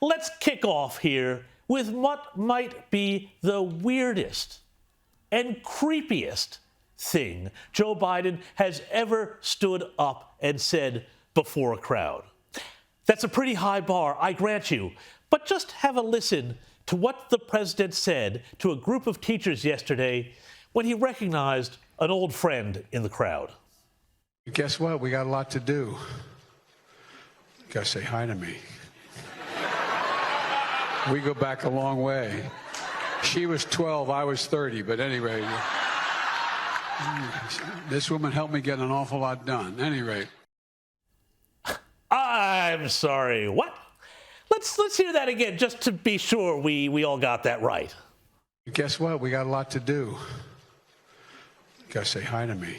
Let's kick off here with what might be the weirdest and creepiest thing Joe Biden has ever stood up and said before a crowd. That's a pretty high bar, I grant you, but just have a listen to what the president said to a group of teachers yesterday when he recognized an old friend in the crowd. Guess what? We got a lot to do. You gotta say hi to me. We go back a long way. She was 12, I was 30, but anyway, this woman helped me get an awful lot done. Anyway. I'm sorry, what? Let's hear that again, just to be sure we all got that right. Guess what? We got a lot to do. You gotta say hi to me.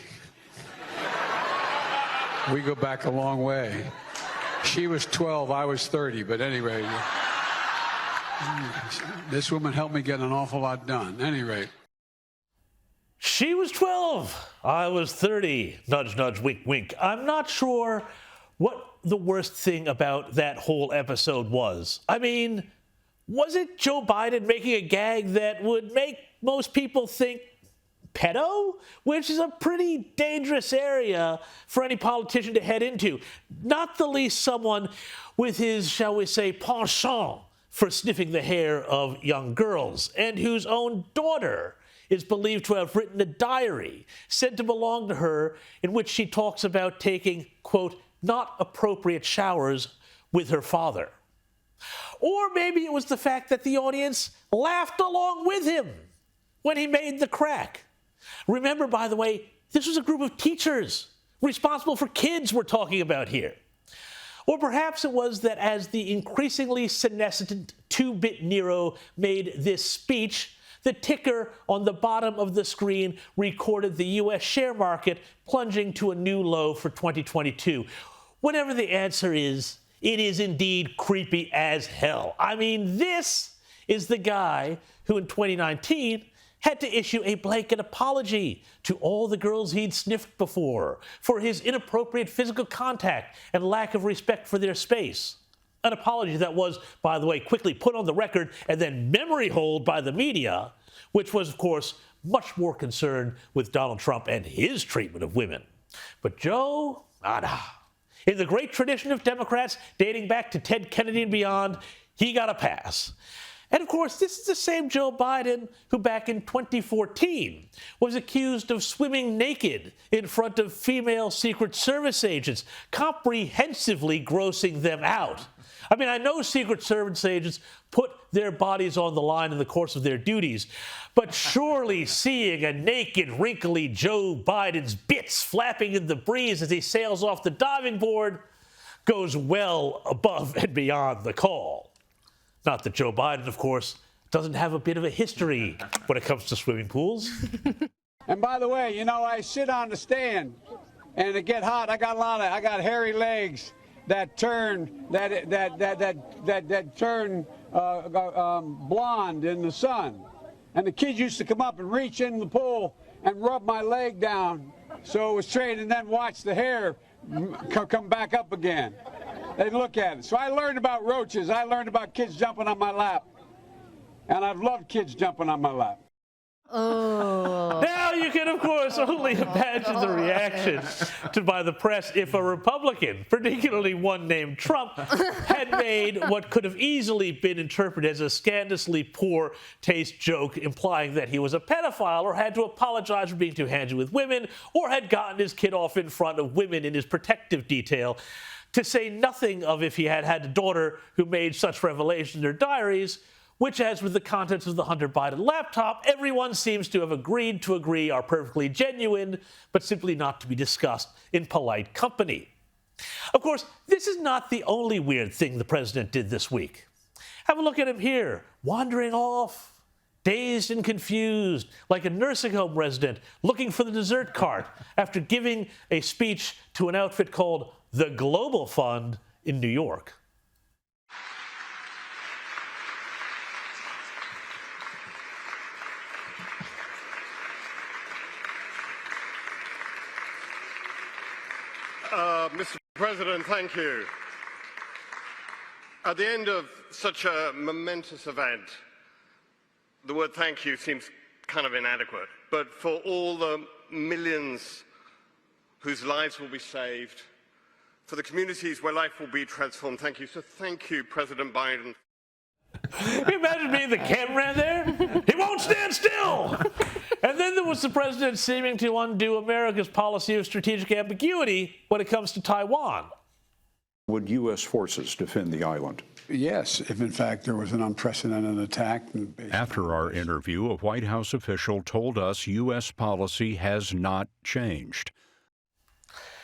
We go back a long way. She was 12, I was 30, but anyway, this woman helped me get an awful lot done. Anyway. She was 12, I was 30. Nudge, nudge, wink, wink. I'm not sure what the worst thing about that whole episode was. I mean, was it Joe Biden making a gag that would make most people think pedo? Which is a pretty dangerous area for any politician to head into. Not the least someone with his, shall we say, penchant for sniffing the hair of young girls, and whose own daughter is believed to have written a diary said to belong to her in which she talks about taking, quote, not appropriate showers with her father. Or maybe it was the fact that the audience laughed along with him when he made the crack. Remember, by the way, this was a group of teachers responsible for kids we're talking about here. Or perhaps it was that as the increasingly senescent 2-bit Nero made this speech, the ticker on the bottom of the screen recorded the U.S. share market plunging to a new low for 2022. Whatever the answer is, it is indeed creepy as hell. I mean, this is the guy who in 2019 had to issue a blanket apology to all the girls he'd sniffed before for his inappropriate physical contact and lack of respect for their space. An apology that was, by the way, quickly put on the record and then memory holed by the media, which was, of course, much more concerned with Donald Trump and his treatment of women. But Joe, nada. In the great tradition of Democrats dating back to Ted Kennedy and beyond, he got a pass. And of course, this is the same Joe Biden who back in 2014 was accused of swimming naked in front of female Secret Service agents, comprehensively grossing them out. I mean, I know Secret Service agents put their bodies on the line in the course of their duties, but surely seeing a naked, wrinkly Joe Biden's bits flapping in the breeze as he sails off the diving board goes well above and beyond the call. Not that Joe Biden, of course, doesn't have a bit of a history when it comes to swimming pools. And by the way, you know, I sit on the stand and it get hot. I got hairy legs that turn blonde in the sun. And the kids used to come up and reach in the pool and rub my leg down so it was straight, and then watch the hair come back up again. They'd look at it. So I learned about roaches. I learned about kids jumping on my lap. And I've loved kids jumping on my lap. Oh. Now you can, of course, only imagine the reaction by the press if a Republican, particularly one named Trump, had made what could have easily been interpreted as a scandalously poor taste joke implying that he was a pedophile or had to apologize for being too handsy with women or had gotten his kid off in front of women in his protective detail. To say nothing of if he had had a daughter who made such revelations in her diaries, which, as with the contents of the Hunter Biden laptop, everyone seems to have agreed to agree are perfectly genuine, but simply not to be discussed in polite company. Of course, this is not the only weird thing the president did this week. Have a look at him here, wandering off, dazed and confused, like a nursing home resident looking for the dessert cart after giving a speech to an outfit called the Global Fund in New York. Mr. President, thank you. At the end of such a momentous event, the word thank you seems kind of inadequate. But for all the millions whose lives will be saved, for the communities where life will be transformed, thank you. So thank you, President Biden. Can you imagine being the cameraman there? He won't stand still! And then there was the president seeming to undo America's policy of strategic ambiguity when it comes to Taiwan. Would U.S. forces defend the island? Yes, if in fact there was an unprecedented attack. After our interview, a White House official told us U.S. policy has not changed.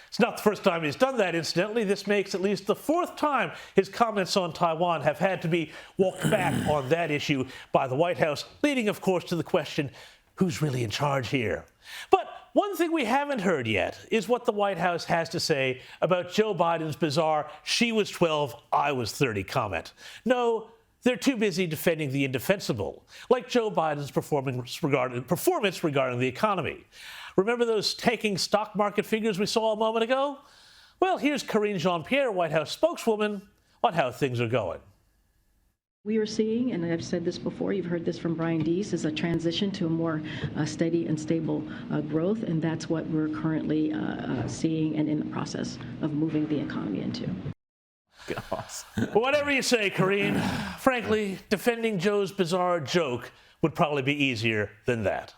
It's not the first time he's done that, incidentally. This makes at least the fourth time his comments on Taiwan have had to be walked back on that issue by the White House, leading, of course, to the question, who's really in charge here? But one thing we haven't heard yet is what the White House has to say about Joe Biden's bizarre "she was 12, I was 30" comment. No, they're too busy defending the indefensible, like Joe Biden's performance regarding the economy. Remember those tanking stock market figures we saw a moment ago? Well, here's Karine Jean-Pierre, White House spokeswoman, on how things are going. We are seeing, and I've said this before, you've heard this from Brian Deese, is a transition to a more steady and stable growth, and that's what we're currently seeing and in the process of moving the economy into. Whatever you say, Karine. Frankly, defending Joe's bizarre joke would probably be easier than that.